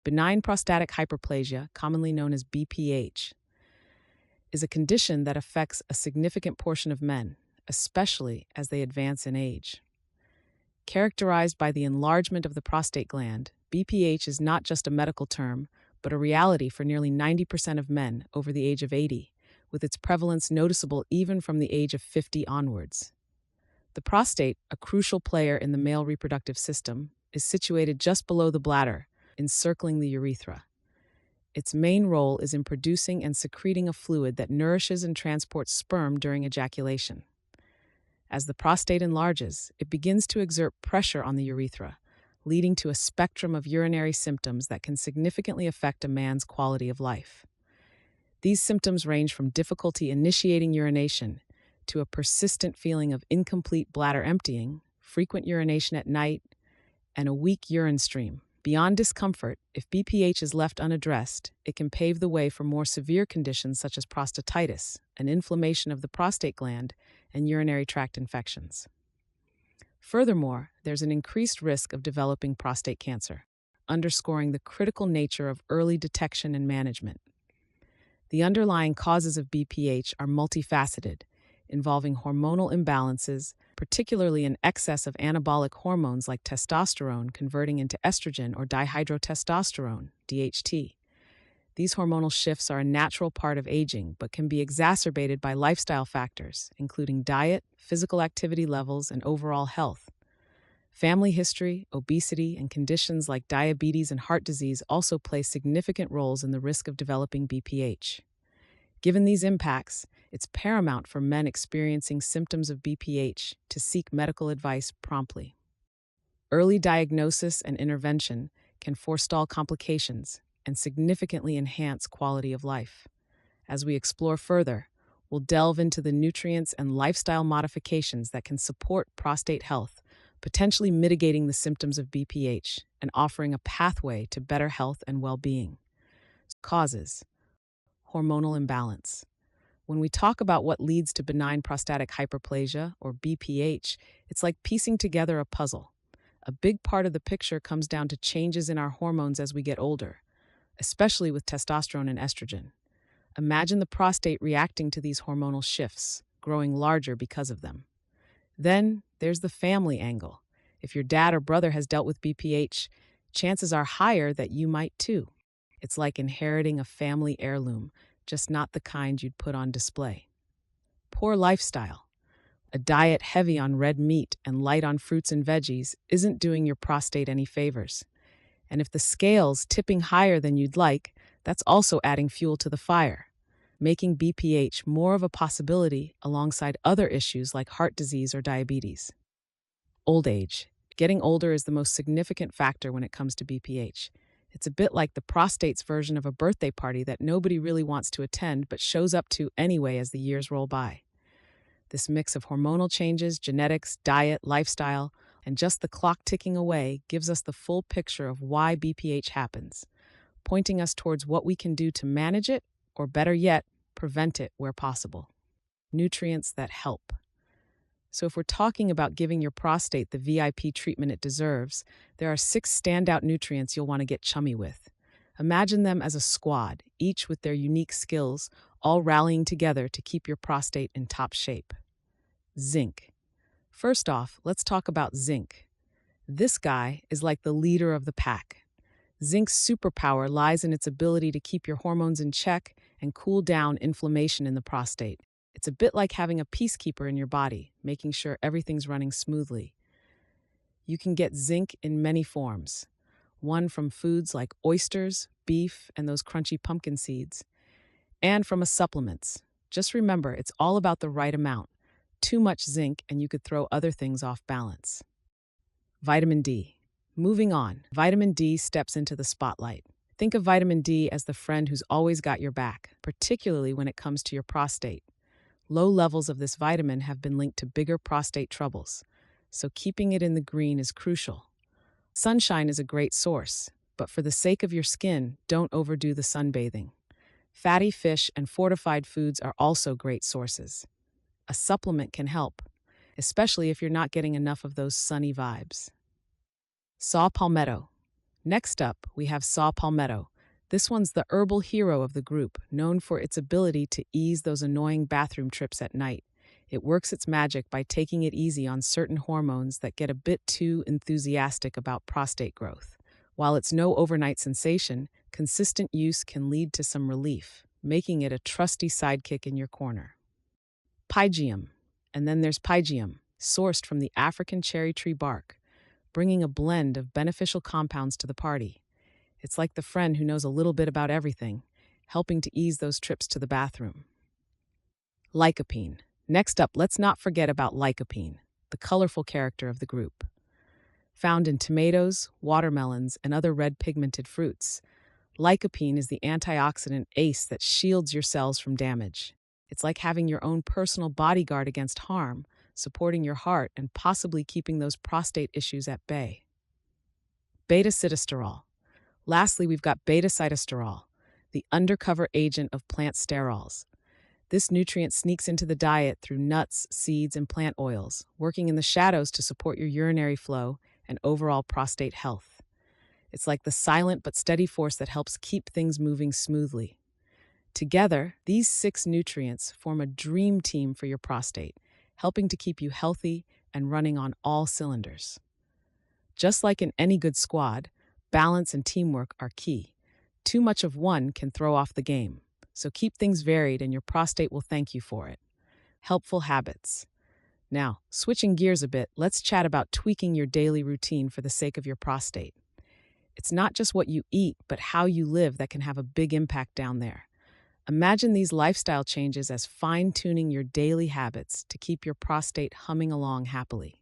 Benign prostatic hyperplasia, commonly known as BPH, is a condition that affects a significant portion of men, especially as they advance in age. Characterized by the enlargement of the prostate gland, BPH is not just a medical term, but a reality for nearly 90% of men over the age of 80, with its prevalence noticeable even from the age of 50 onwards. The prostate, a crucial player in the male reproductive system, is situated just below the bladder, encircling the urethra. Its main role is in producing and secreting a fluid that nourishes and transports sperm during ejaculation. As the prostate enlarges, it begins to exert pressure on the urethra, leading to a spectrum of urinary symptoms that can significantly affect a man's quality of life. These symptoms range from difficulty initiating urination to a persistent feeling of incomplete bladder emptying, frequent urination at night, and a weak urine stream. Beyond discomfort, if BPH is left unaddressed, it can pave the way for more severe conditions such as prostatitis, an inflammation of the prostate gland, and urinary tract infections. Furthermore, there's an increased risk of developing prostate cancer, underscoring the critical nature of early detection and management. The underlying causes of BPH are multifaceted, involving hormonal imbalances, particularly an excess of anabolic hormones like testosterone converting into estrogen or dihydrotestosterone, DHT. These hormonal shifts are a natural part of aging, but can be exacerbated by lifestyle factors, including diet, physical activity levels, and overall health. Family history, obesity, and conditions like diabetes and heart disease also play significant roles in the risk of developing BPH. Given these impacts, it's paramount for men experiencing symptoms of BPH to seek medical advice promptly. Early diagnosis and intervention can forestall complications and significantly enhance quality of life. As we explore further, we'll delve into the nutrients and lifestyle modifications that can support prostate health, potentially mitigating the symptoms of BPH and offering a pathway to better health and well-being. Causes: hormonal imbalance. When we talk about what leads to benign prostatic hyperplasia, or BPH, it's like piecing together a puzzle. A big part of the picture comes down to changes in our hormones as we get older, especially with testosterone and estrogen. Imagine the prostate reacting to these hormonal shifts, growing larger because of them. Then there's the family angle. If your dad or brother has dealt with BPH, chances are higher that you might too. It's like inheriting a family heirloom, just not the kind you'd put on display. Poor lifestyle. A diet heavy on red meat and light on fruits and veggies isn't doing your prostate any favors. And if the scale's tipping higher than you'd like, that's also adding fuel to the fire, making BPH more of a possibility alongside other issues like heart disease or diabetes. Old age. Getting older is the most significant factor when it comes to BPH. It's a bit like the prostate's version of a birthday party that nobody really wants to attend but shows up to anyway as the years roll by. This mix of hormonal changes, genetics, diet, lifestyle, and just the clock ticking away gives us the full picture of why BPH happens, pointing us towards what we can do to manage it, or better yet, prevent it where possible. Nutrients that help. So if we're talking about giving your prostate the VIP treatment it deserves, there are 6 standout nutrients you'll want to get chummy with. Imagine them as a squad, each with their unique skills, all rallying together to keep your prostate in top shape. Zinc. First off, let's talk about zinc. This guy is like the leader of the pack. Zinc's superpower lies in its ability to keep your hormones in check and cool down inflammation in the prostate. It's a bit like having a peacekeeper in your body, making sure everything's running smoothly. You can get zinc in many forms. One from foods like oysters, beef, and those crunchy pumpkin seeds. And from supplements. Just remember, it's all about the right amount. Too much zinc and you could throw other things off balance. Vitamin D. Moving on, vitamin D steps into the spotlight. Think of vitamin D as the friend who's always got your back, particularly when it comes to your prostate. Low levels of this vitamin have been linked to bigger prostate troubles, so keeping it in the green is crucial. Sunshine is a great source, but for the sake of your skin, don't overdo the sunbathing. Fatty fish and fortified foods are also great sources. A supplement can help, especially if you're not getting enough of those sunny vibes. Saw palmetto. Next up, we have saw palmetto. This one's the herbal hero of the group, known for its ability to ease those annoying bathroom trips at night. It works its magic by taking it easy on certain hormones that get a bit too enthusiastic about prostate growth. While it's no overnight sensation, consistent use can lead to some relief, making it a trusty sidekick in your corner. Pygeum. And then there's Pygeum, sourced from the African cherry tree bark, bringing a blend of beneficial compounds to the party. It's like the friend who knows a little bit about everything, helping to ease those trips to the bathroom. Lycopene. Next up, let's not forget about lycopene, the colorful character of the group. Found in tomatoes, watermelons, and other red pigmented fruits, lycopene is the antioxidant ace that shields your cells from damage. It's like having your own personal bodyguard against harm, supporting your heart and possibly keeping those prostate issues at bay. Beta-Sitosterol. Lastly, we've got Beta-Sitosterol, the undercover agent of plant sterols. This nutrient sneaks into the diet through nuts, seeds, and plant oils, working in the shadows to support your urinary flow and overall prostate health. It's like the silent but steady force that helps keep things moving smoothly. Together, these 6 nutrients form a dream team for your prostate, helping to keep you healthy and running on all cylinders. Just like in any good squad, balance and teamwork are key. Too much of one can throw off the game, so keep things varied and your prostate will thank you for it. Helpful habits. Now, switching gears a bit, let's chat about tweaking your daily routine for the sake of your prostate. It's not just what you eat, but how you live that can have a big impact down there. Imagine these lifestyle changes as fine-tuning your daily habits to keep your prostate humming along happily.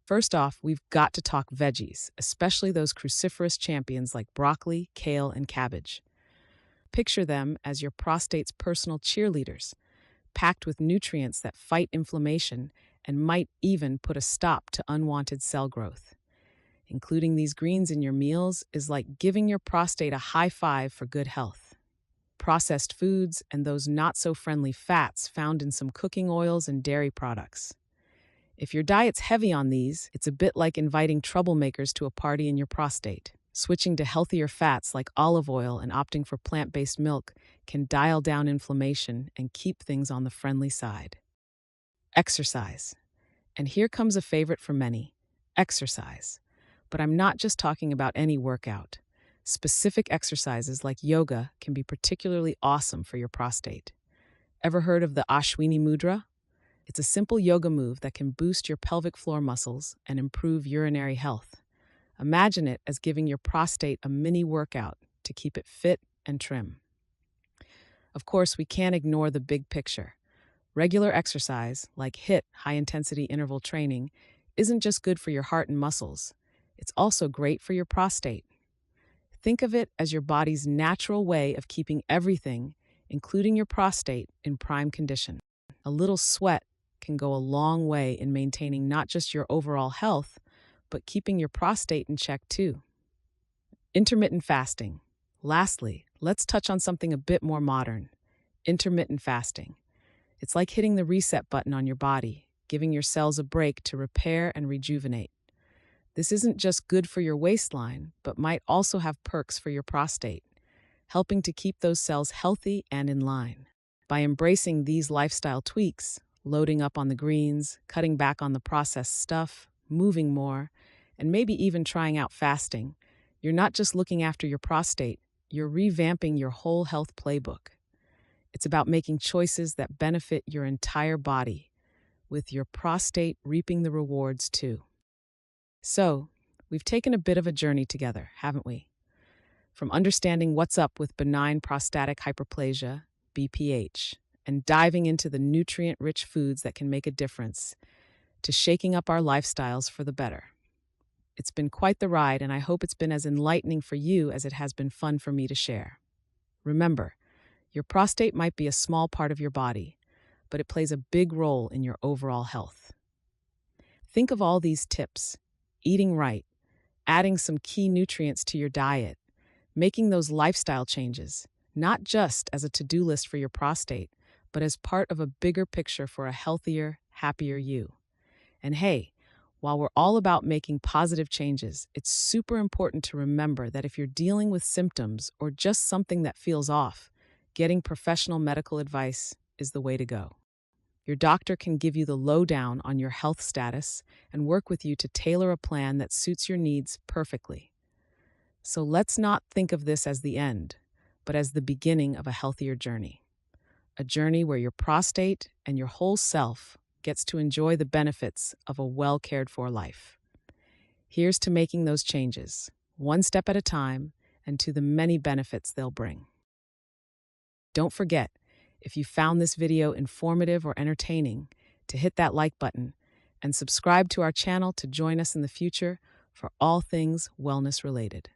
First off, we've got to talk veggies, especially those cruciferous champions like broccoli, kale, and cabbage. Picture them as your prostate's personal cheerleaders, packed with nutrients that fight inflammation and might even put a stop to unwanted cell growth. Including these greens in your meals is like giving your prostate a high five for good health. Processed foods and those not-so-friendly fats found in some cooking oils and dairy products. If your diet's heavy on these, it's a bit like inviting troublemakers to a party in your prostate. Switching to healthier fats like olive oil and opting for plant-based milk can dial down inflammation and keep things on the friendly side. Exercise. And here comes a favorite for many, exercise. But I'm not just talking about any workout. Specific exercises like yoga can be particularly awesome for your prostate. Ever heard of the Ashwini Mudra? It's a simple yoga move that can boost your pelvic floor muscles and improve urinary health. Imagine it as giving your prostate a mini workout to keep it fit and trim. Of course, we can't ignore the big picture. Regular exercise, like HIIT, high-intensity interval training, isn't just good for your heart and muscles. It's also great for your prostate. Think of it as your body's natural way of keeping everything, including your prostate, in prime condition. A little sweat can go a long way in maintaining not just your overall health, but keeping your prostate in check too. Intermittent fasting. Lastly, let's touch on something a bit more modern. Intermittent fasting. It's like hitting the reset button on your body, giving your cells a break to repair and rejuvenate. This isn't just good for your waistline, but might also have perks for your prostate, helping to keep those cells healthy and in line. By embracing these lifestyle tweaks, loading up on the greens, cutting back on the processed stuff, moving more, and maybe even trying out fasting, you're not just looking after your prostate, you're revamping your whole health playbook. It's about making choices that benefit your entire body, with your prostate reaping the rewards too. So, we've taken a bit of a journey together, haven't we? From understanding what's up with benign prostatic hyperplasia, BPH, and diving into the nutrient-rich foods that can make a difference, to shaking up our lifestyles for the better. It's been quite the ride, and I hope it's been as enlightening for you as it has been fun for me to share. Remember, your prostate might be a small part of your body, but it plays a big role in your overall health. Think of all these tips: eating right, adding some key nutrients to your diet, making those lifestyle changes, not just as a to-do list for your prostate, but as part of a bigger picture for a healthier, happier you. And hey, While we're all about making positive changes, it's super important to remember that if you're dealing with symptoms or just something that feels off, getting professional medical advice is the way to go. Your doctor can give you the lowdown on your health status and work with you to tailor a plan that suits your needs perfectly. So let's not think of this as the end, but as the beginning of a healthier journey. A journey where your prostate and your whole self gets to enjoy the benefits of a well cared for life. Here's to making those changes, one step at a time, and to the many benefits they'll bring. Don't forget, if you found this video informative or entertaining, to hit that like button and subscribe to our channel to join us in the future for all things wellness related.